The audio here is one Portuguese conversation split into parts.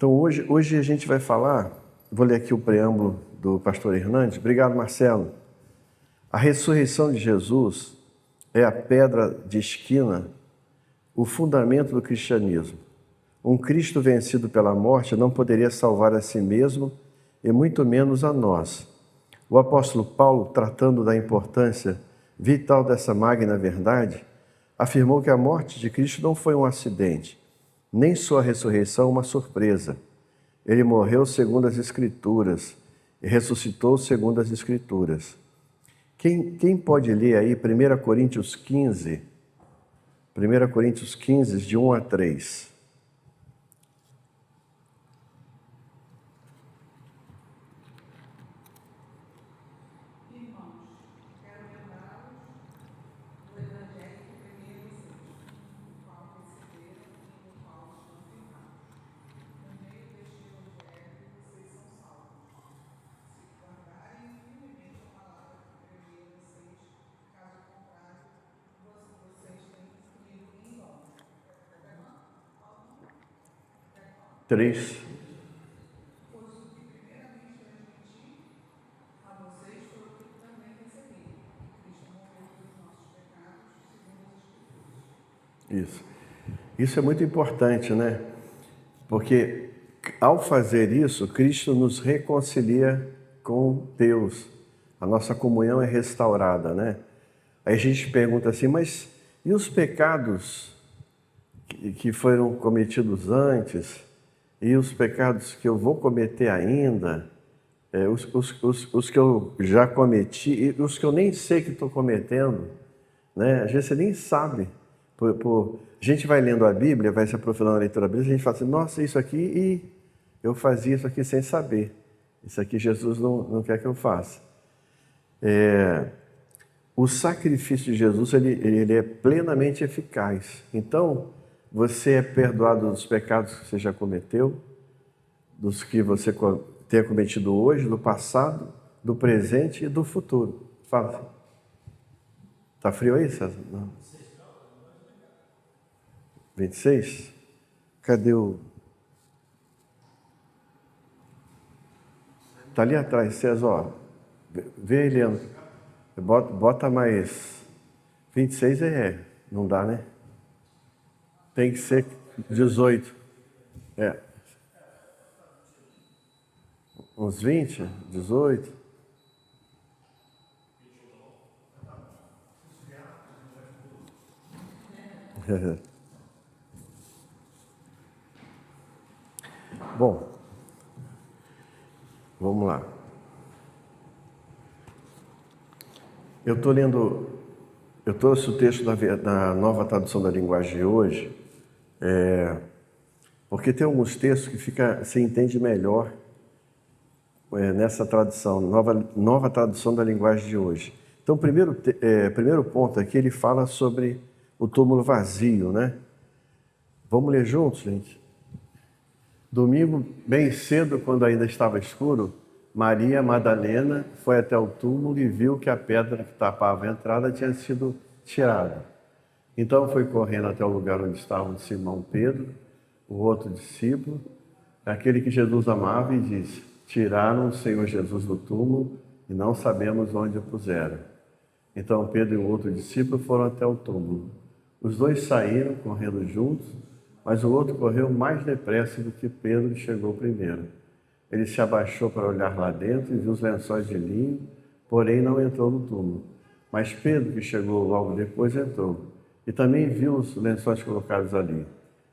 Então, hoje a gente vai falar, vou ler aqui o preâmbulo do pastor Hernandes. Obrigado, Marcelo. A ressurreição de Jesus é a pedra de esquina, o fundamento do cristianismo. Um Cristo vencido pela morte não poderia salvar a si mesmo e muito menos a nós. O apóstolo Paulo, tratando da importância vital dessa magna verdade, afirmou que a morte de Cristo não foi um acidente, nem sua ressurreição uma surpresa. Ele morreu segundo as Escrituras e ressuscitou segundo as Escrituras. Quem pode ler aí 1 Coríntios 15, de 1 a 3? Três. Isso é muito importante, né? Porque ao fazer isso, Cristo nos reconcilia com Deus. A nossa comunhão é restaurada, né? Aí a gente pergunta assim, mas e os pecados que foram cometidos antes? E os pecados que eu vou cometer ainda? Os que eu já cometi e os que eu nem sei que estou cometendo, né? Às vezes você nem sabe. A gente vai lendo a Bíblia, vai se aprofundando na leitura da Bíblia, a gente fala assim, nossa, isso aqui, e eu fazia isso aqui sem saber. Isso aqui Jesus não quer que eu faça. O sacrifício de Jesus, ele é plenamente eficaz. Então, você é perdoado dos pecados que você já cometeu, dos que você tenha cometido hoje, do passado, do presente e do futuro. Fala. Tá frio aí, César? Não. 26? Cadê o... Tá ali atrás, César, ó. Vê ele, bota mais... 26 não dá, né? Tem que ser 18. Uns 20, 18. Bom, vamos lá. Eu trouxe o texto da Nova Tradução da Linguagem de hoje, porque tem alguns textos que se entende melhor nessa tradução, nova Tradução da Linguagem de hoje. Então, primeiro ponto aqui, ele fala sobre o túmulo vazio, né? Vamos ler juntos, gente? Domingo, bem cedo, quando ainda estava escuro, Maria Madalena foi até o túmulo e viu que a pedra que tapava a entrada tinha sido tirada. Então foi correndo até o lugar onde estavam Simão Pedro, o outro discípulo, aquele que Jesus amava, e disse: tiraram o Senhor Jesus do túmulo e não sabemos onde o puseram. Então Pedro e o outro discípulo foram até o túmulo. Os dois saíram correndo juntos, mas o outro correu mais depressa do que Pedro e chegou primeiro. Ele se abaixou para olhar lá dentro e viu os lençóis de linho, porém não entrou no túmulo. Mas Pedro, que chegou logo depois, entrou e também viu os lençóis colocados ali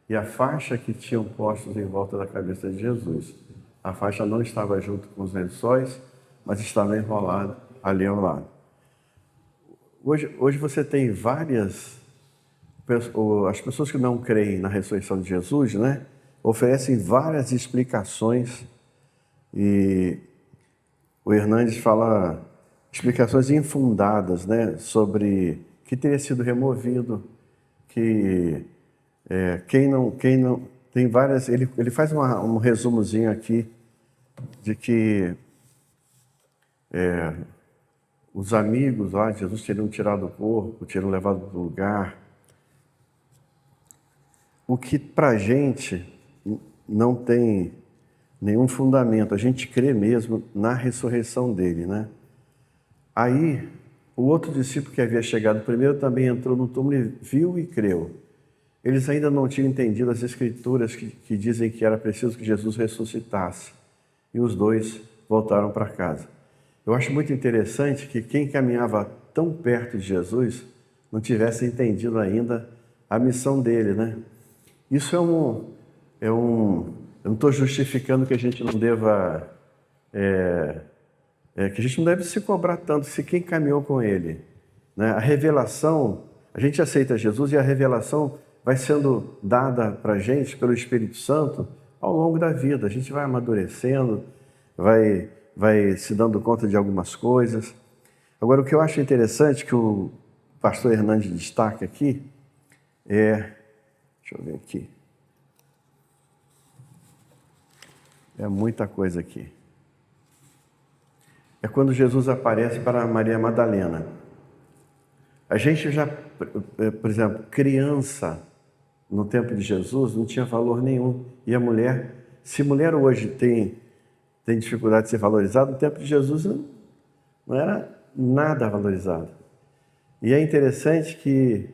e a faixa que tinham postos em volta da cabeça de Jesus. A faixa não estava junto com os lençóis, mas estava enrolada ali ao lado. Hoje você tem as pessoas que não creem na ressurreição de Jesus, né, oferecem várias explicações, e o Hernandes fala explicações infundadas, né, sobre que teria sido removido, que quem não tem várias, ele faz um resumozinho aqui de que os amigos lá de Jesus teriam tirado o corpo, teriam levado para o lugar. O que para a gente não tem nenhum fundamento. A gente crê mesmo na ressurreição dele, né? Aí, o outro discípulo que havia chegado primeiro também entrou no túmulo e viu e creu. Eles ainda não tinham entendido as escrituras que dizem que era preciso que Jesus ressuscitasse. E os dois voltaram para casa. Eu acho muito interessante que quem caminhava tão perto de Jesus não tivesse entendido ainda a missão dele, né? Isso eu não estou justificando que a gente não deva, que a gente não deve se cobrar tanto se quem caminhou com ele, né? A revelação, a gente aceita Jesus e a revelação vai sendo dada para a gente pelo Espírito Santo ao longo da vida. A gente vai amadurecendo, vai se dando conta de algumas coisas. Agora, o que eu acho interessante que o pastor Hernandes destaca aqui deixa eu ver aqui, é muita coisa aqui. É quando Jesus aparece para Maria Madalena. A gente já, por exemplo, criança no tempo de Jesus não tinha valor nenhum. E a mulher, se mulher hoje tem dificuldade de ser valorizada, no tempo de Jesus não era nada valorizado. E é interessante que,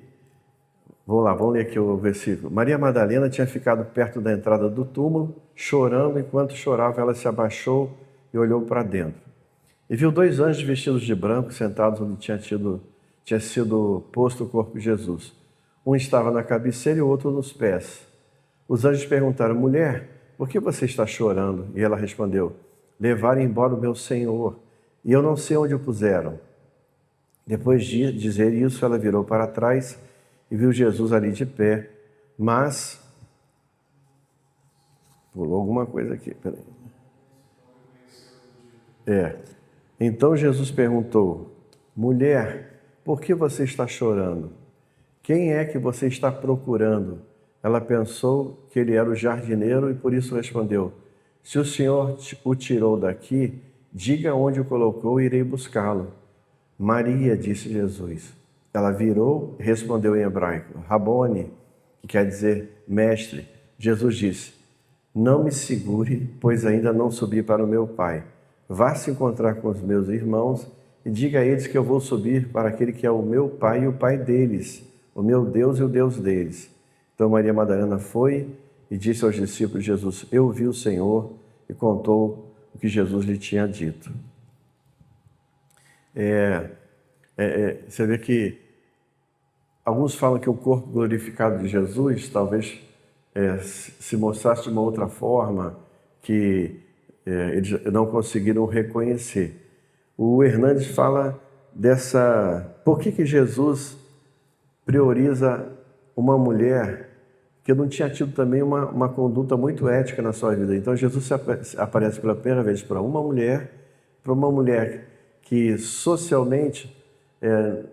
vamos ler aqui o versículo. Maria Madalena tinha ficado perto da entrada do túmulo, chorando. Enquanto chorava, ela se abaixou e olhou para dentro. E viu 2 anjos vestidos de branco sentados onde tinha sido posto o corpo de Jesus. Um estava na cabeceira e o outro nos pés. Os anjos perguntaram: mulher, por que você está chorando? E ela respondeu: levaram embora o meu Senhor, e eu não sei onde o puseram. Depois de dizer isso, ela virou para trás e viu Jesus ali de pé, mas pulou alguma coisa aqui, peraí. Então Jesus perguntou: mulher, por que você está chorando? Quem é que você está procurando? Ela pensou que ele era o jardineiro e por isso respondeu: se o Senhor o tirou daqui, diga onde o colocou e irei buscá-lo. Maria, disse Jesus. Ela virou e respondeu em hebraico: Rabone, que quer dizer mestre. Jesus disse: não me segure, pois ainda não subi para o meu Pai. Vá se encontrar com os meus irmãos e diga a eles que eu vou subir para aquele que é o meu Pai e o Pai deles, o meu Deus e o Deus deles. Então Maria Madalena foi e disse aos discípulos de Jesus: eu vi o Senhor, e contou o que Jesus lhe tinha dito. Você vê que alguns falam que o corpo glorificado de Jesus talvez se mostrasse de uma outra forma, que eles não conseguiram reconhecer. O Hernandes fala por que Jesus prioriza uma mulher que não tinha tido também uma conduta muito ética na sua vida. Então Jesus aparece pela primeira vez para uma mulher que socialmente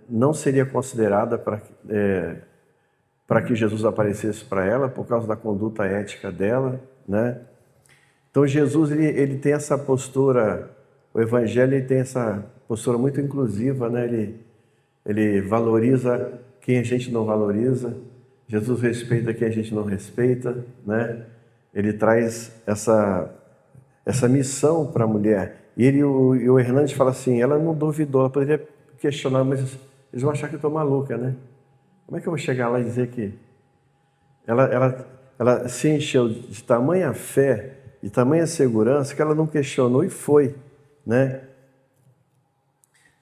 não seria considerada para que Jesus aparecesse para ela, por causa da conduta ética dela, né? Então Jesus ele tem essa postura, o Evangelho ele tem essa postura muito inclusiva, né? Ele valoriza quem a gente não valoriza, Jesus respeita quem a gente não respeita, né? Ele traz essa missão para a mulher. E o Hernandes fala assim: ela não duvidou, ela poderia questionar, mas eles vão achar que eu estou maluca, né? Como é que eu vou chegar lá e dizer que... Ela se encheu de tamanha fé, de tamanha segurança, que ela não questionou e foi, né?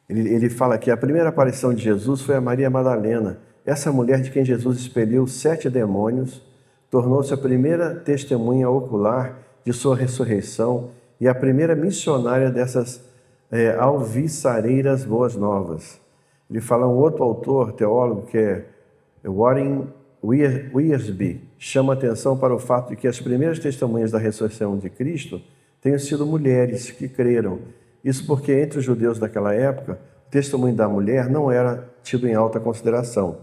Ele fala que a primeira aparição de Jesus foi a Maria Madalena. Essa mulher de quem Jesus expeliu 7 demônios, tornou-se a primeira testemunha ocular de sua ressurreição e a primeira missionária dessas alviçareiras boas novas. Ele fala, um outro autor, teólogo, que é Warren Wiersbe, chama atenção para o fato de que as primeiras testemunhas da ressurreição de Cristo tenham sido mulheres que creram. Isso porque entre os judeus daquela época, o testemunho da mulher não era tido em alta consideração.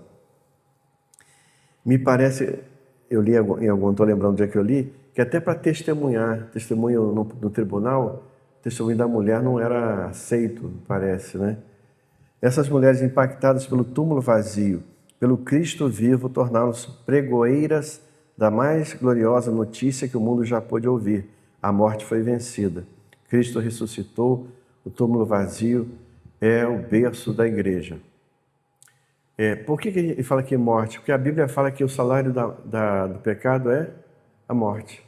Me parece, eu li em algum, estou lembrando do dia que eu li, que até para testemunho no tribunal, o testemunho da mulher não era aceito, parece, né? Essas mulheres impactadas pelo túmulo vazio, pelo Cristo vivo, tornaram-se pregoeiras da mais gloriosa notícia que o mundo já pôde ouvir. A morte foi vencida. Cristo ressuscitou, o túmulo vazio é o berço da igreja. Por que ele fala que morte? Porque a Bíblia fala que o salário do pecado é a morte.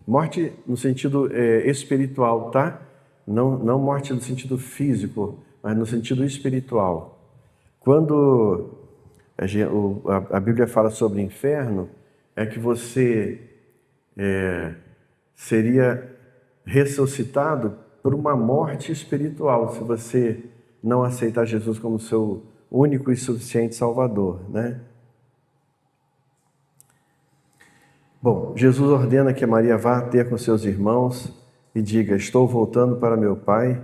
Morte no sentido espiritual, tá? Não morte no sentido físico, mas no sentido espiritual. Quando a Bíblia fala sobre inferno, é que você seria ressuscitado por uma morte espiritual, se você não aceitar Jesus como seu único e suficiente Salvador, né? Bom, Jesus ordena que Maria vá ter com seus irmãos e diga: estou voltando para meu Pai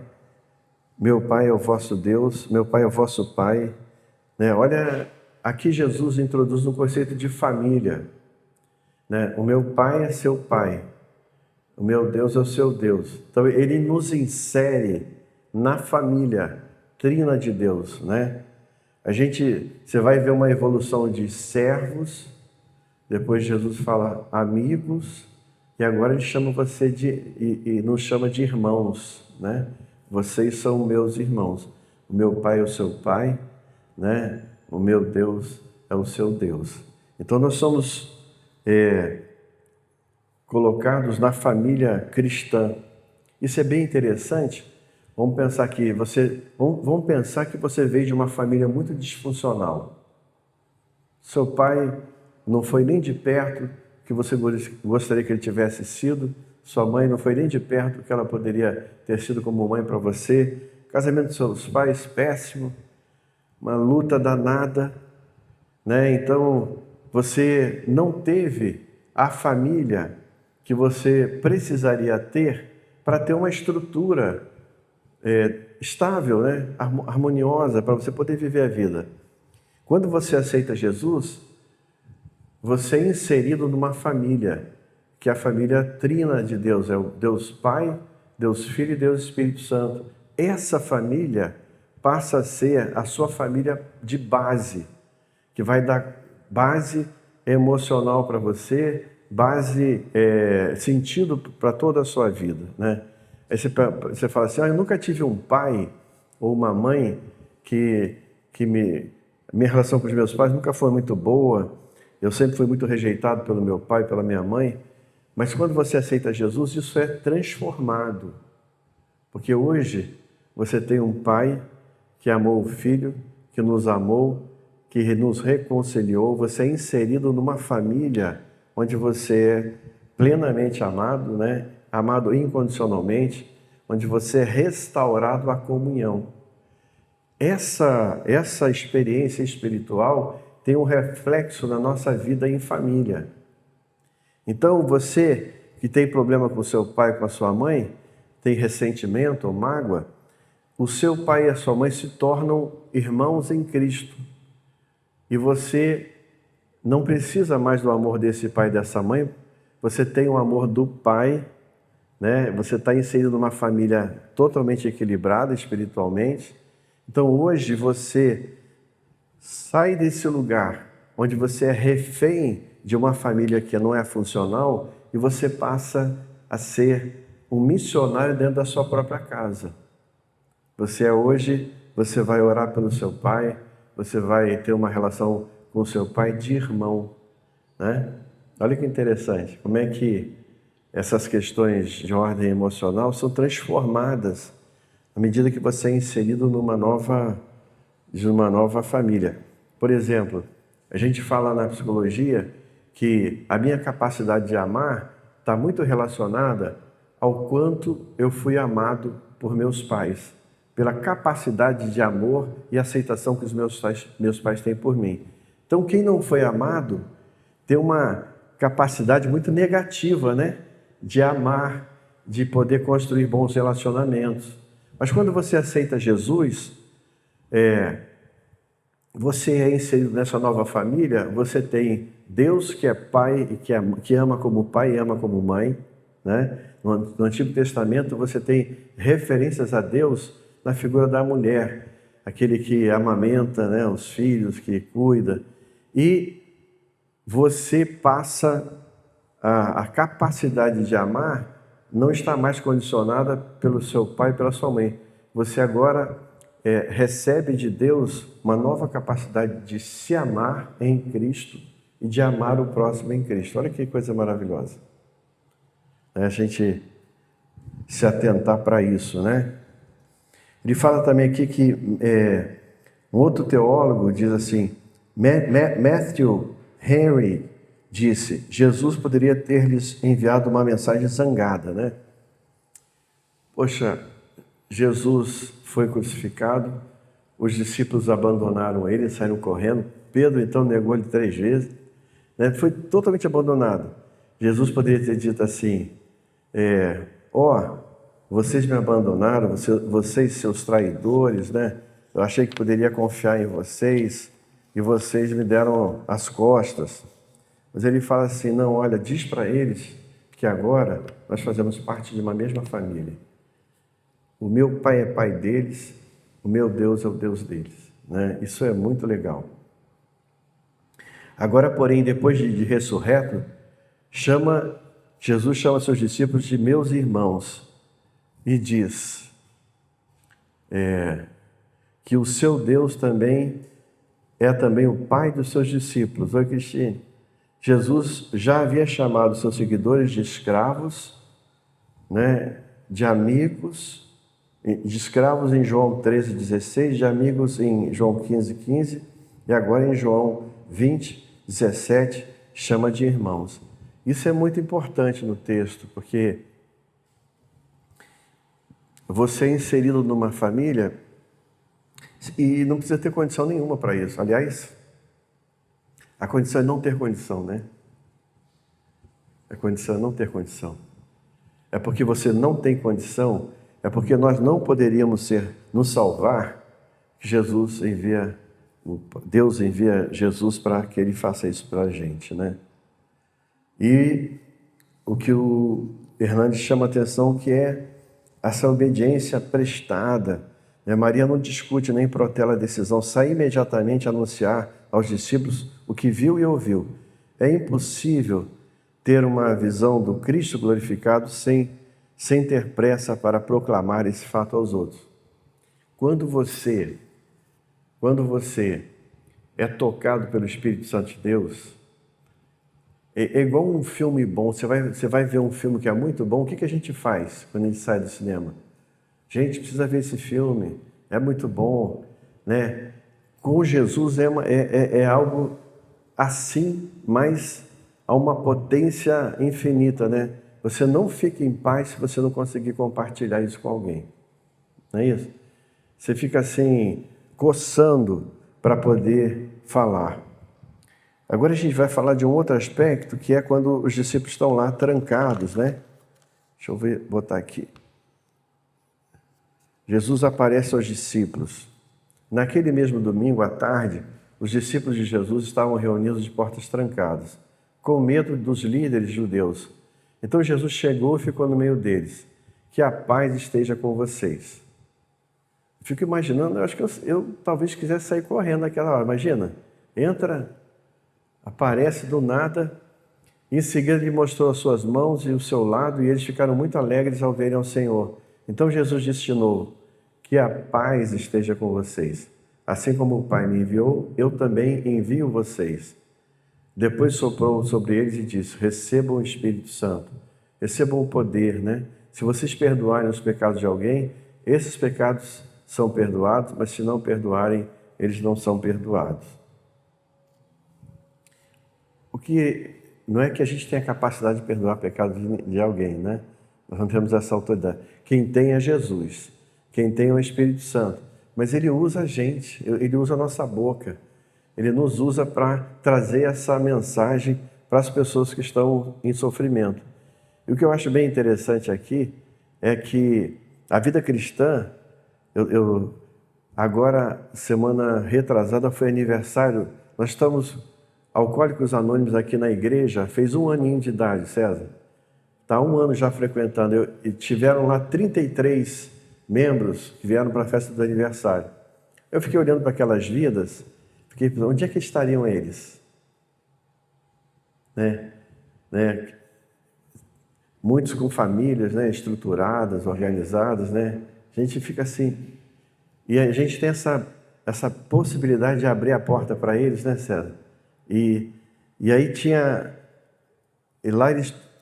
é o vosso Deus, meu Pai é o vosso Pai. Né? Olha, aqui Jesus introduz um conceito de família. Né? O meu Pai é seu Pai, o meu Deus é o seu Deus. Então ele nos insere na família trina de Deus, né? Você vai ver uma evolução de servos, depois Jesus fala amigos, e agora ele chama você e nos chama de irmãos, né? Vocês são meus irmãos. O meu Pai é o seu Pai, né? O meu Deus é o seu Deus. Então nós somos colocados na família cristã. Isso é bem interessante. Vamos pensar que você veio de uma família muito disfuncional. Seu pai não foi nem de perto que você gostaria que ele tivesse sido. Sua mãe não foi nem de perto que ela poderia ter sido como mãe para você. Casamento dos seus pais, péssimo. Uma luta danada, né? Então, você não teve a família que você precisaria ter para ter uma estrutura estável, né? Harmoniosa, para você poder viver a vida. Quando você aceita Jesus, você é inserido numa família, que é a família trina de Deus, é o Deus Pai, Deus Filho e Deus Espírito Santo. Essa família passa a ser a sua família de base, que vai dar base emocional para você, base, sentido para toda a sua vida, né? Aí você fala assim: eu nunca tive um pai ou uma mãe minha relação com os meus pais nunca foi muito boa, eu sempre fui muito rejeitado pelo meu pai, pela minha mãe. Mas quando você aceita Jesus, isso é transformado, porque hoje você tem um pai que amou o filho, que nos amou, que nos reconciliou. Você é inserido numa família onde você é plenamente amado, né? Amado incondicionalmente, onde você é restaurado à comunhão. Essa experiência espiritual tem um reflexo na nossa vida em família. Então, você que tem problema com seu pai, com a sua mãe, tem ressentimento ou mágoa, o seu pai e a sua mãe se tornam irmãos em Cristo. E você não precisa mais do amor desse pai e dessa mãe, você tem o amor do pai, né? Você está inserido numa família totalmente equilibrada espiritualmente. Então hoje você sai desse lugar onde você é refém de uma família que não é funcional e você passa a ser um missionário dentro da sua própria casa. Você vai orar pelo seu pai, você vai ter uma relação com o seu pai de irmão, né? Olha que interessante, como é que essas questões de ordem emocional são transformadas à medida que você é inserido numa nova família. Por exemplo, a gente fala na psicologia que a minha capacidade de amar está muito relacionada ao quanto eu fui amado por meus pais, pela capacidade de amor e aceitação que os meus pais têm por mim. Então, quem não foi amado tem uma capacidade muito negativa, né? De amar, de poder construir bons relacionamentos. Mas quando você aceita Jesus, você é inserido nessa nova família, você tem Deus que é pai e que ama como pai e ama como mãe, né? No Antigo Testamento você tem referências a Deus na figura da mulher, aquele que amamenta, né, os filhos, que cuida. E você passa a capacidade de amar não está mais condicionada pelo seu pai e pela sua mãe. Você agora recebe de Deus uma nova capacidade de se amar em Cristo e de amar o próximo em Cristo. Olha que coisa maravilhosa. A gente se atentar para isso, né? Ele fala também aqui que um outro teólogo diz assim, Matthew Henry disse, Jesus poderia ter-lhes enviado uma mensagem zangada, né? Poxa, Jesus foi crucificado, os discípulos abandonaram ele, saíram correndo, Pedro então negou ele 3 vezes, né? Foi totalmente abandonado. Jesus poderia ter dito assim, vocês me abandonaram, vocês seus traidores, né? Eu achei que poderia confiar em vocês e vocês me deram as costas. Mas ele fala assim, não, olha, diz para eles que agora nós fazemos parte de uma mesma família. O meu pai é pai deles, o meu Deus é o Deus deles, né? Isso é muito legal. Agora, porém, depois de ressurreto, Jesus chama seus discípulos de meus irmãos e diz que o seu Deus também é também o pai dos seus discípulos. Oi, Cristine. Jesus já havia chamado seus seguidores de escravos, né, de amigos, de escravos em João 13,16, de amigos em João 15,15 e agora em João 20,17 chama de irmãos. Isso é muito importante no texto, porque você é inserido numa família e não precisa ter condição nenhuma para isso. Aliás, a condição é não ter condição, né? A condição é não ter condição. É porque você não tem condição, é porque nós não poderíamos nos salvar, que Deus envia Jesus para que Ele faça isso para a gente, né? E o que o Hernandes chama a atenção que é essa obediência prestada. Maria não discute nem protela a decisão, sai imediatamente a anunciar aos discípulos o que viu e ouviu. É impossível ter uma visão do Cristo glorificado sem ter pressa para proclamar esse fato aos outros. Quando você é tocado pelo Espírito Santo de Deus, é igual um filme bom. Você vai ver um filme que é muito bom, o que a gente faz quando a gente sai do cinema? Gente, precisa ver esse filme, é muito bom, né? Com Jesus é algo assim, mas a uma potência infinita, né? Você não fica em paz se você não conseguir compartilhar isso com alguém, não é isso? Você fica assim, coçando para poder falar. Agora a gente vai falar de um outro aspecto, que é quando os discípulos estão lá trancados, né? Deixa eu botar aqui. Jesus aparece aos discípulos. Naquele mesmo domingo à tarde, os discípulos de Jesus estavam reunidos de portas trancadas, com medo dos líderes judeus. Então Jesus chegou e ficou no meio deles. Que a paz esteja com vocês. Fico imaginando, eu acho que eu talvez quisesse sair correndo naquela hora. Imagina, aparece do nada, e em seguida ele mostrou as suas mãos e o seu lado, e eles ficaram muito alegres ao verem ao Senhor. Então Jesus disse de novo, que a paz esteja com vocês. Assim como o Pai me enviou, eu também envio vocês. Depois soprou sobre eles e disse, recebam o Espírito Santo, recebam o poder, né? Se vocês perdoarem os pecados de alguém, esses pecados são perdoados, mas se não perdoarem, eles não são perdoados. O que não é que a gente tenha a capacidade de perdoar pecados de alguém, né? Nós não temos essa autoridade. Quem tem é Jesus, quem tem é o Espírito Santo. Mas Ele usa a gente, Ele usa a nossa boca. Ele nos usa para trazer essa mensagem para as pessoas que estão em sofrimento. E o que eu acho bem interessante aqui é que a vida cristã, agora, semana retrasada, foi aniversário, nós estamos Alcoólicos Anônimos aqui na igreja, fez 1 aninho de idade, César. Está 1 ano já frequentando, e tiveram lá 33 membros que vieram para a festa do aniversário. Eu fiquei olhando para aquelas vidas, fiquei pensando, onde é que estariam eles? muitos com famílias, né, estruturadas, organizadas, né? A gente fica assim. E a gente tem essa possibilidade de abrir a porta para eles, né, César? E aí tinha. E lá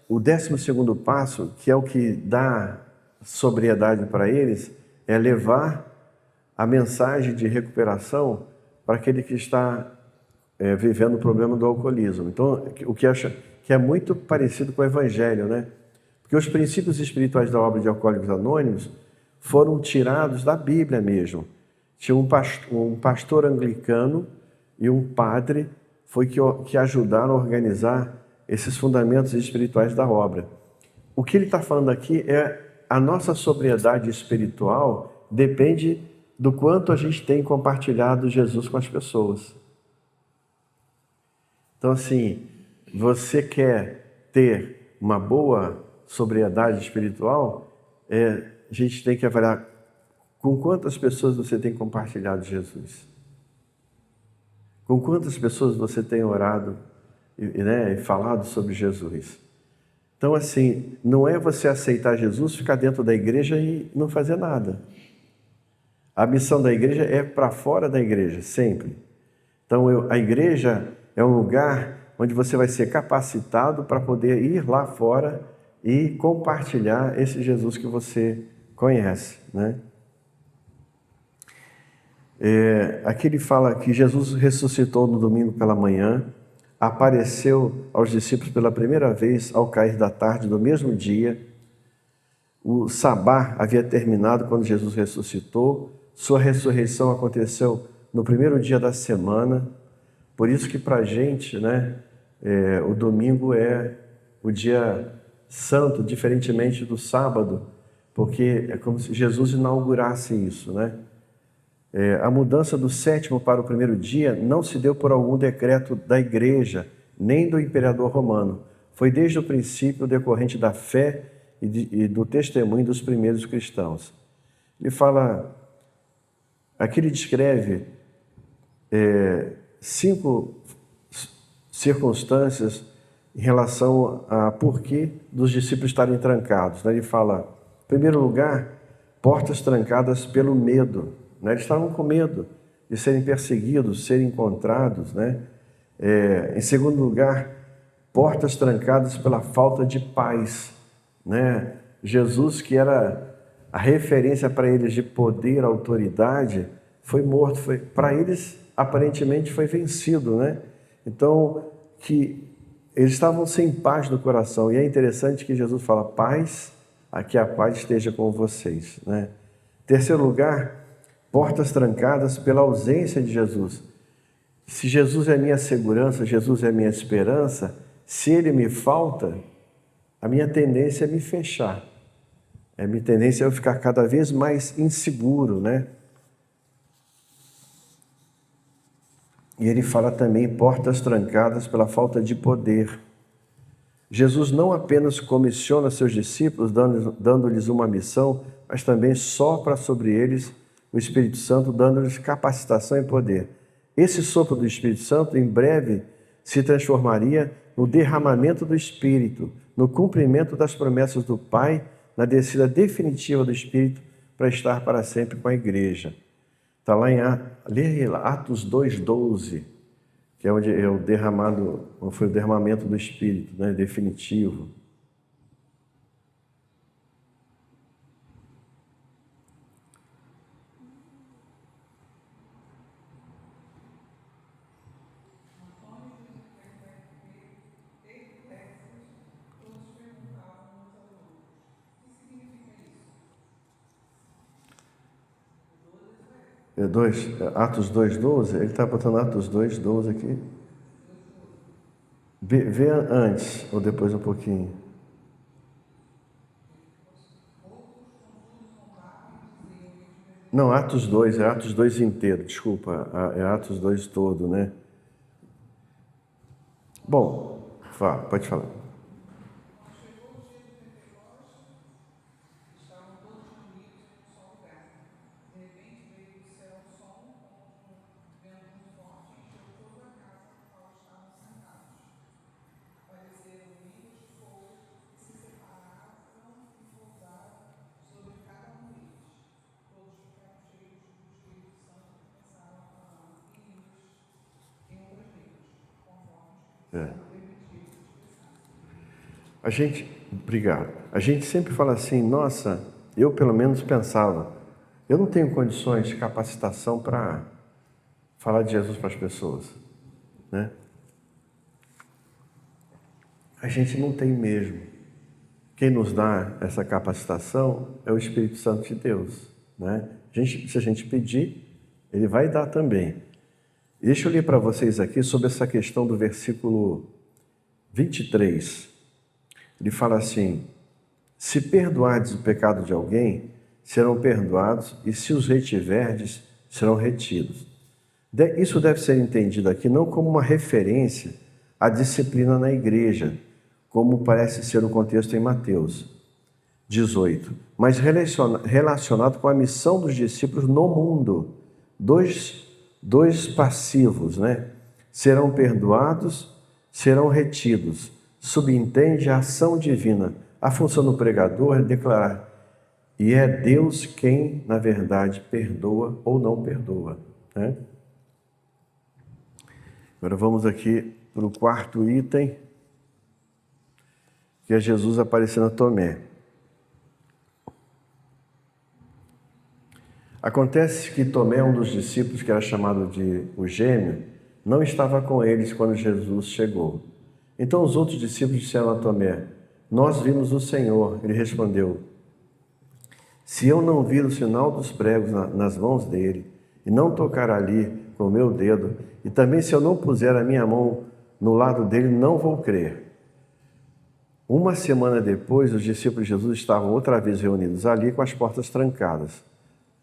o 12º passo, que é o que dá sobriedade para eles, é levar a mensagem de recuperação para aquele que está vivendo o problema do alcoolismo. Então, o que acha que é muito parecido com o Evangelho, né? Porque os princípios espirituais da obra de Alcoólicos Anônimos foram tirados da Bíblia mesmo. Tinha um pastor anglicano e um padre que ajudaram a organizar esses fundamentos espirituais da obra. O que ele está falando aqui é a nossa sobriedade espiritual depende do quanto a gente tem compartilhado Jesus com as pessoas. Então, assim, você quer ter uma boa sobriedade espiritual, a gente tem que avaliar com quantas pessoas você tem compartilhado Jesus. Com quantas pessoas você tem orado e falado sobre Jesus. Então, assim, não é você aceitar Jesus, ficar dentro da igreja e não fazer nada. A missão da igreja é para fora da igreja, sempre. Então, a igreja é um lugar onde você vai ser capacitado para poder ir lá fora e compartilhar esse Jesus que você conhece, né? Aqui ele fala que Jesus ressuscitou no domingo pela manhã, apareceu aos discípulos pela primeira vez ao cair da tarde do mesmo dia. O sabá havia terminado quando Jesus ressuscitou. Sua ressurreição aconteceu no primeiro dia da semana. Por isso que para a gente, né, o domingo é o dia santo, diferentemente do sábado, porque é como se Jesus inaugurasse isso, né? A mudança do 7º para o primeiro dia não se deu por algum decreto da igreja, nem do imperador romano. Foi desde o princípio decorrente da fé e do testemunho dos primeiros cristãos. Ele fala, aqui ele descreve 5 circunstâncias em relação a porquê dos discípulos estarem trancados. Ele fala, em primeiro lugar, portas trancadas pelo medo. Eles estavam com medo de serem perseguidos, serem encontrados, né? Em segundo lugar, portas trancadas pela falta de paz, né? Jesus, que era a referência para eles de poder, autoridade, foi morto. Para eles, aparentemente, foi vencido, né? Então, que eles estavam sem paz no coração. E é interessante que Jesus fala, paz, aqui a paz esteja com vocês, né? Terceiro lugar, portas trancadas pela ausência de Jesus. Se Jesus é minha segurança, Jesus é minha esperança, se Ele me falta, a minha tendência é me fechar. A minha tendência é eu ficar cada vez mais inseguro, né? E ele fala também portas trancadas pela falta de poder. Jesus não apenas comissiona seus discípulos, dando-lhes uma missão, mas também sopra sobre eles o Espírito Santo, dando-lhes capacitação e poder. Esse sopro do Espírito Santo, em breve, se transformaria no derramamento do Espírito, no cumprimento das promessas do Pai, na descida definitiva do Espírito para estar para sempre com a igreja. Está lá em Atos 2:12, que é onde foi o derramamento do Espírito, né, definitivo. Atos 2:12, ele está botando Atos 2:12 aqui. Vê antes ou depois um pouquinho. Não, Atos 2, é Atos 2 inteiro, desculpa, é Atos 2 todo, né? Bom, pode falar. É. Obrigado. A gente sempre fala assim, nossa, eu pelo menos pensava, eu não tenho condições de capacitação para falar de Jesus para as pessoas, né? A gente não tem mesmo. Quem nos dá essa capacitação é o Espírito Santo de Deus, né? Se a gente pedir, Ele vai dar também. Deixa eu ler para vocês aqui sobre essa questão do versículo 23. Ele fala assim, se perdoardes o pecado de alguém, serão perdoados, e se os retiverdes, serão retidos. Isso deve ser entendido aqui não como uma referência à disciplina na igreja, como parece ser o contexto em Mateus 18, mas relacionado com a missão dos discípulos no mundo. Dois passivos, né? Serão perdoados, serão retidos. Subentende a ação divina. A função do pregador é declarar, e é Deus quem, na verdade, perdoa ou não perdoa, né? Agora vamos aqui para o quarto item, que é Jesus aparecendo a Tomé. Acontece que Tomé, um dos discípulos, que era chamado de o gêmeo, não estava com eles quando Jesus chegou. Então os outros discípulos disseram a Tomé, nós vimos o Senhor. Ele respondeu, se eu não vir o sinal dos pregos nas mãos dele, e não tocar ali com o meu dedo, e também se eu não puser a minha mão no lado dele, não vou crer. Uma semana depois, os discípulos de Jesus estavam outra vez reunidos ali com as portas trancadas.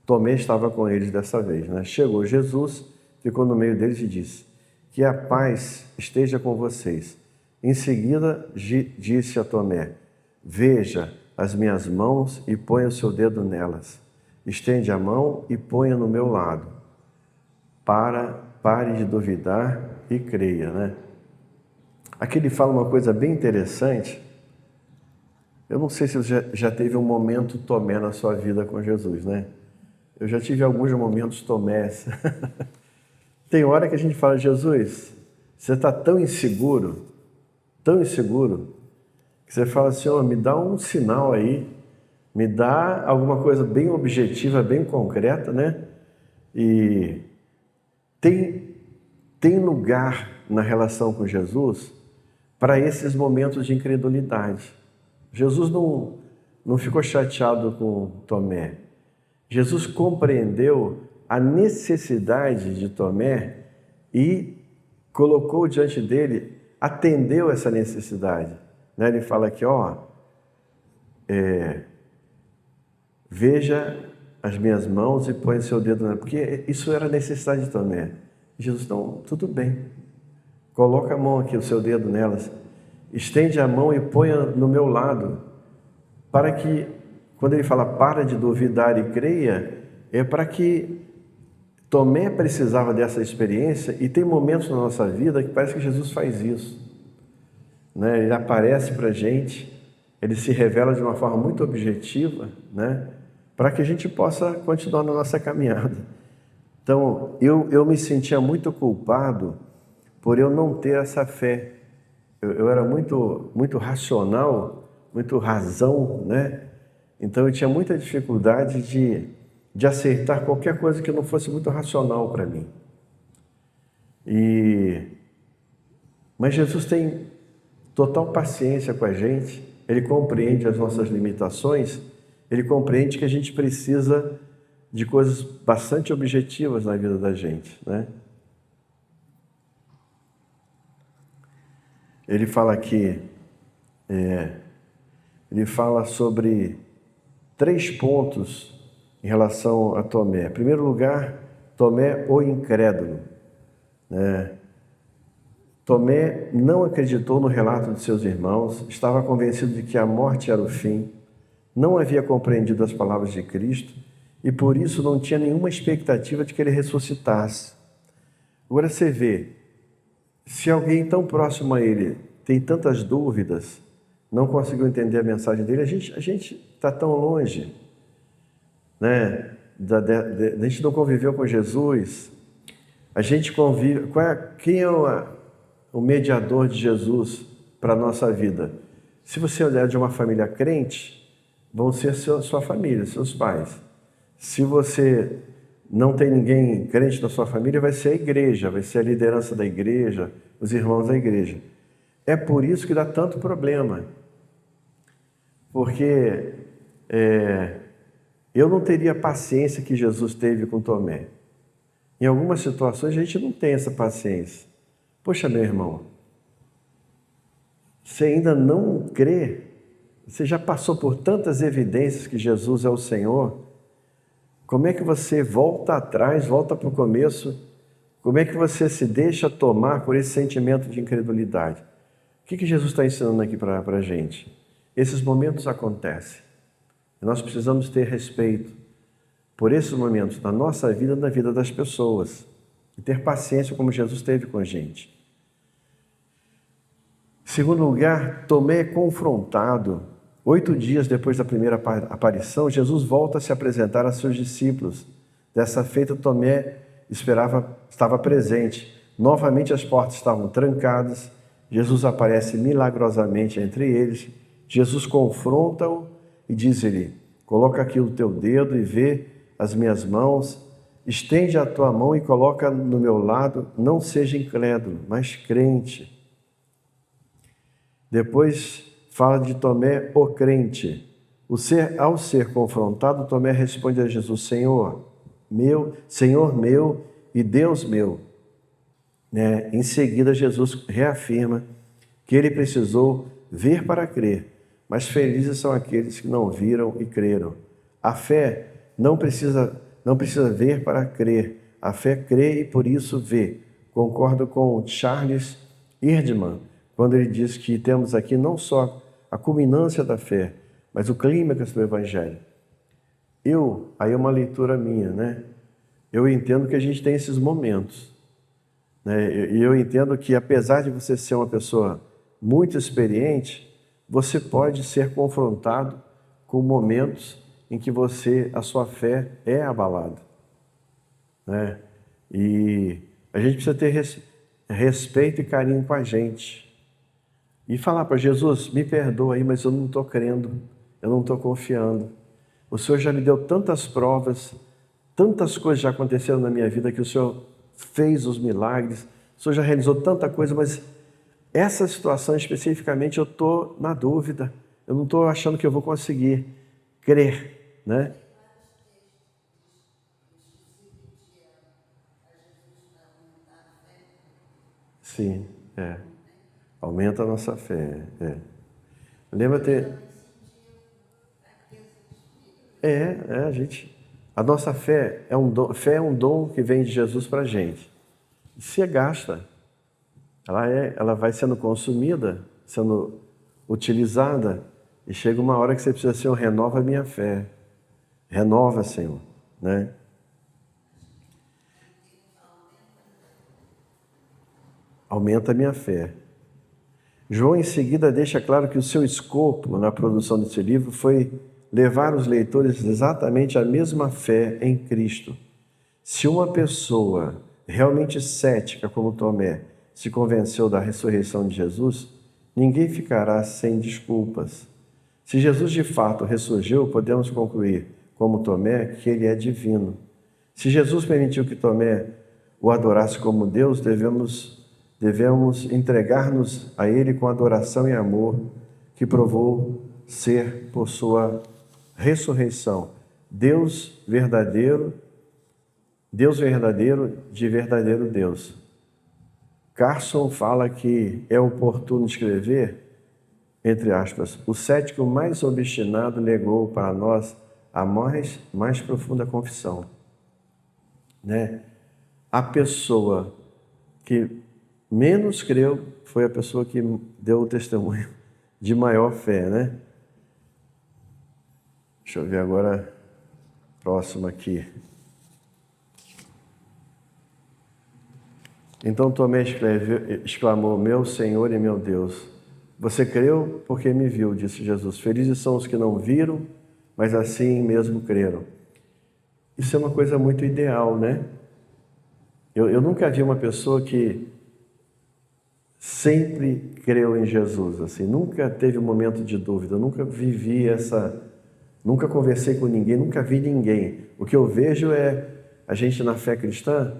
Tomé estava com eles dessa vez, né? Chegou Jesus, ficou no meio deles e disse, que a paz esteja com vocês. Em seguida, disse a Tomé, veja as minhas mãos e ponha o seu dedo nelas. Estende a mão e ponha no meu lado. Pare de duvidar e creia, né? Aqui ele fala uma coisa bem interessante. Eu não sei se você já teve um momento Tomé na sua vida com Jesus, né? Eu já tive alguns momentos Tomés. Tem hora que a gente fala, Jesus, você está tão inseguro, que você fala assim, me dá um sinal aí, me dá alguma coisa bem objetiva, bem concreta, né? E tem lugar na relação com Jesus para esses momentos de incredulidade. Jesus não ficou chateado com Tomé. Jesus compreendeu a necessidade de Tomé e colocou diante dele, atendeu essa necessidade. Ele fala aqui, veja as minhas mãos e põe o seu dedo nela, porque isso era a necessidade de Tomé. Jesus, não, tudo bem, coloca a mão aqui, o seu dedo nelas, estende a mão e põe no meu lado, para que, quando ele fala para de duvidar e creia, é para que Tomé precisava dessa experiência, e tem momentos na nossa vida que parece que Jesus faz isso, né? Ele aparece para a gente, ele se revela de uma forma muito objetiva, né? Para que a gente possa continuar na nossa caminhada. Então, eu me sentia muito culpado por eu não ter essa fé. Eu era muito racional, muito razão, né? Então eu tinha muita dificuldade de aceitar qualquer coisa que não fosse muito racional para mim. Mas Jesus tem total paciência com a gente, Ele compreende as nossas limitações, Ele compreende que a gente precisa de coisas bastante objetivas na vida da gente, né? Ele fala aqui, ele fala sobre 3 pontos em relação a Tomé. Em primeiro lugar, Tomé, o incrédulo, né? Tomé não acreditou no relato de seus irmãos, estava convencido de que a morte era o fim, não havia compreendido as palavras de Cristo e por isso não tinha nenhuma expectativa de que ele ressuscitasse. Agora você vê, se alguém tão próximo a ele tem tantas dúvidas, não conseguiu entender a mensagem dele, a gente está tão longe, né? A gente não conviveu com Jesus, a gente convive. o mediador de Jesus para a nossa vida. Se você olhar de uma família crente, vão ser sua família, seus pais. Se você não tem ninguém crente na sua família, vai ser a igreja, vai ser a liderança da igreja, os irmãos da igreja. É por isso que dá tanto problema. Porque eu não teria a paciência que Jesus teve com Tomé. Em algumas situações a gente não tem essa paciência. Poxa, meu irmão, você ainda não crê? Você já passou por tantas evidências que Jesus é o Senhor? Como é que você volta atrás, volta para o começo? Como é que você se deixa tomar por esse sentimento de incredulidade? O que Jesus está ensinando aqui para a gente? Esses momentos acontecem. Nós precisamos ter respeito por esses momentos na nossa vida e na vida das pessoas. E ter paciência como Jesus teve com a gente. Em segundo lugar, Tomé é confrontado. 8 dias depois da primeira aparição, Jesus volta a se apresentar a seus discípulos. Dessa feita, Tomé estava presente. Novamente as portas estavam trancadas. Jesus aparece milagrosamente entre eles. Jesus confronta-o e diz-lhe: coloca aqui o teu dedo e vê as minhas mãos. Estende a tua mão e coloca no meu lado. Não seja incrédulo, mas crente. Depois fala de Tomé, o crente. Ao ser confrontado, Tomé responde a Jesus: Senhor meu e Deus meu. Em seguida, Jesus reafirma que ele precisou ver para crer, mas felizes são aqueles que não viram e creram. A fé não precisa ver para crer. A fé crê e por isso vê. Concordo com Charles Erdmann, quando ele diz que temos aqui não só a culminância da fé, mas o clímax do Evangelho. Aí é uma leitura minha, Eu entendo que a gente tem esses momentos, E eu entendo que apesar de você ser uma pessoa muito experiente, você pode ser confrontado com momentos em que a sua fé é abalada, E a gente precisa ter respeito e carinho com a gente. E falar para Jesus: me perdoa aí, mas eu não estou crendo, eu não estou confiando. O Senhor já me deu tantas provas, tantas coisas já aconteceram na minha vida, que o Senhor fez os milagres, o Senhor já realizou tanta coisa, mas essa situação especificamente eu estou na dúvida, eu não estou achando que eu vou conseguir crer, Sim, aumenta a nossa fé. Lembra-te. A nossa fé é um dom, que vem de Jesus para a gente. E se gasta, ela vai sendo consumida, sendo utilizada, e chega uma hora que você precisa: Senhor, renova a minha fé. Renova, Senhor, Aumenta a minha fé. João, em seguida, deixa claro que o seu escopo na produção desse livro foi levar os leitores exatamente à mesma fé em Cristo. Se uma pessoa realmente cética como Tomé se convenceu da ressurreição de Jesus, ninguém ficará sem desculpas. Se Jesus de fato ressurgiu, podemos concluir, como Tomé, que ele é divino. Se Jesus permitiu que Tomé o adorasse como Deus, devemos entregar-nos a ele com adoração e amor que provou ser por sua ressurreição. Deus verdadeiro de verdadeiro Deus. Carson fala que é oportuno escrever, entre aspas, o cético mais obstinado legou para nós a mais profunda confissão. A pessoa que menos creu foi a pessoa que deu o testemunho de maior fé, Deixa eu ver agora, próximo aqui. Então Tomé exclamou: meu Senhor e meu Deus. Você creu porque me viu, disse Jesus. Felizes são os que não viram, mas assim mesmo creram. Isso é uma coisa muito ideal, Eu nunca vi uma pessoa que sempre creu em Jesus, assim, nunca teve um momento de dúvida, nunca vivi nunca conversei com ninguém, nunca vi ninguém. O que eu vejo é a gente na fé cristã,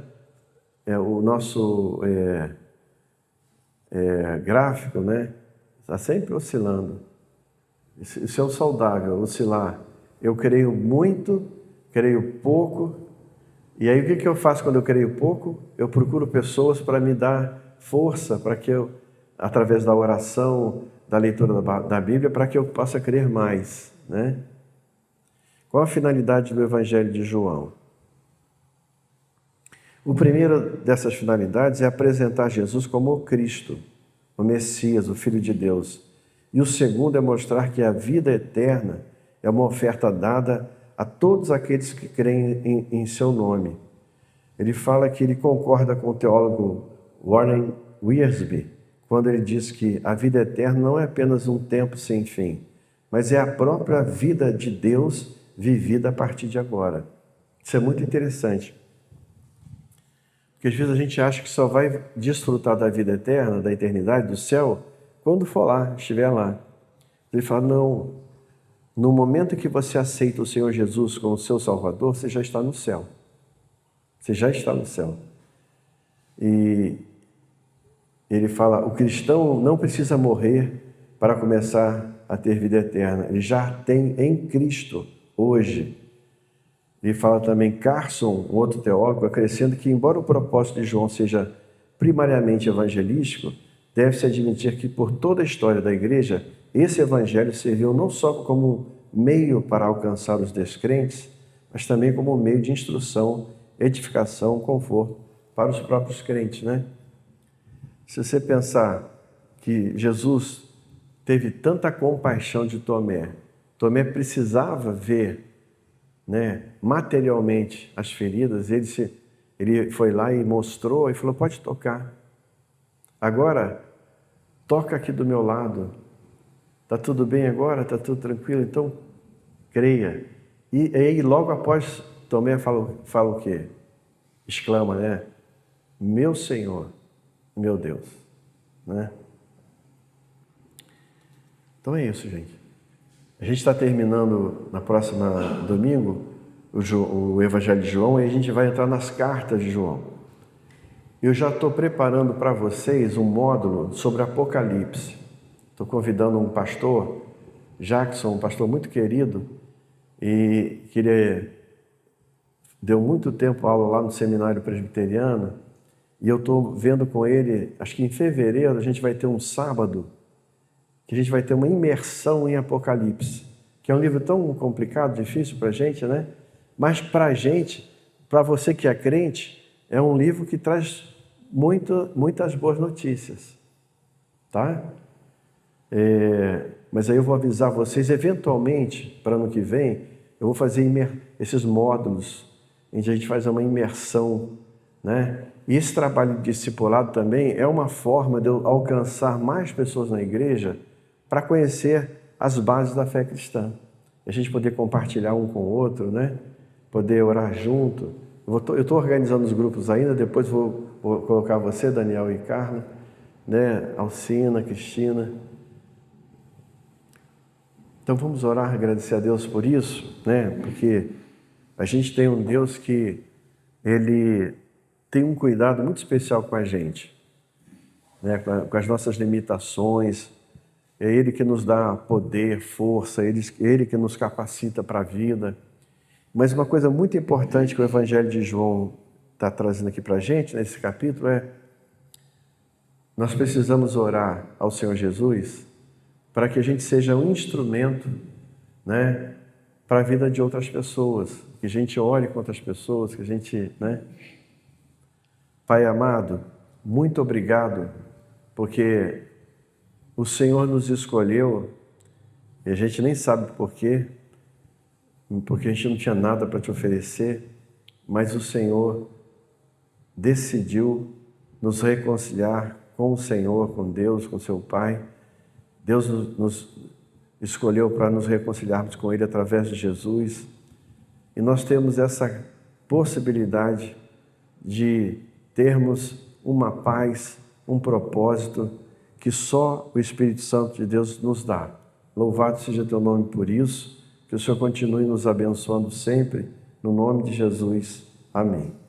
o nosso gráfico, né, está sempre oscilando. Isso é o saudável, oscilar. Eu creio muito, creio pouco, e aí o que eu faço quando eu creio pouco? Eu procuro pessoas para me dar força, para que eu, através da oração, da leitura da Bíblia, para que eu possa crer mais, né? Qual a finalidade do Evangelho de João? O primeiro dessas finalidades é apresentar Jesus como o Cristo, o Messias, o Filho de Deus. E o segundo é mostrar que a vida eterna é uma oferta dada a todos aqueles que creem em seu nome. Ele fala que ele concorda com o teólogo Warren Wiersbe, quando ele diz que a vida eterna não é apenas um tempo sem fim, mas é a própria vida de Deus vivida a partir de agora. Isso é muito interessante. Porque às vezes a gente acha que só vai desfrutar da vida eterna, da eternidade, do céu, quando for lá, estiver lá. Ele fala, não, no momento que você aceita o Senhor Jesus como seu Salvador, você já está no céu. Você já está no céu. E ele fala, o cristão não precisa morrer para começar a ter vida eterna. Ele já tem em Cristo, hoje. Ele fala também, Carson, um outro teólogo, acrescenta que, embora o propósito de João seja primariamente evangelístico, deve-se admitir que, por toda a história da igreja, esse evangelho serviu não só como meio para alcançar os descrentes, mas também como meio de instrução, edificação, conforto para os próprios crentes, né? Se você pensar que Jesus teve tanta compaixão de Tomé, Tomé precisava ver, né, materialmente as feridas, ele foi lá e mostrou e falou, pode tocar. Agora, toca aqui do meu lado. Está tudo bem agora? Está tudo tranquilo? Então, creia. E aí, logo após, Tomé fala o quê? Exclama, né? Meu Senhor, meu Deus. Né? Então é isso, gente. A gente está terminando na próxima domingo o Evangelho de João e a gente vai entrar nas cartas de João. Eu já estou preparando para vocês um módulo sobre Apocalipse. Estou convidando um pastor, Jackson, um pastor muito querido, e que ele deu muito tempo aula lá no seminário presbiteriano, e eu estou vendo com ele, acho que em fevereiro a gente vai ter um sábado, que a gente vai ter uma imersão em Apocalipse, que é um livro tão complicado, difícil para a gente, né? Mas para a gente, para você que é crente, é um livro que traz muitas boas notícias, tá? Mas aí eu vou avisar vocês, eventualmente, para ano que vem, eu vou fazer esses módulos, em que a gente faz uma imersão, né? E esse trabalho de discipulado também é uma forma de eu alcançar mais pessoas na igreja para conhecer as bases da fé cristã. A gente poder compartilhar um com o outro, né? Poder orar junto. Eu estou organizando os grupos ainda, depois vou colocar você, Daniel e Carla, né? Alcina, Cristina. Então vamos orar, agradecer a Deus por isso, né? Porque a gente tem um Deus que Ele tem um cuidado muito especial com a gente, né? Com as nossas limitações. É Ele que nos dá poder, força, Ele que nos capacita para a vida. Mas uma coisa muito importante que o Evangelho de João está trazendo aqui para a gente, nesse capítulo, nós precisamos orar ao Senhor Jesus para que a gente seja um instrumento, né, para a vida de outras pessoas, que a gente ore com outras pessoas, que a gente, né? Pai amado, muito obrigado, porque o Senhor nos escolheu, e a gente nem sabe por quê, porque a gente não tinha nada para te oferecer, mas o Senhor decidiu nos reconciliar com o Senhor, com Deus, com seu Pai. Deus nos escolheu para nos reconciliarmos com Ele através de Jesus, e nós temos essa possibilidade de termos uma paz um propósito que só o Espírito Santo de Deus nos dá. Louvado seja teu nome por isso, que o Senhor continue nos abençoando sempre, no nome de Jesus. Amém.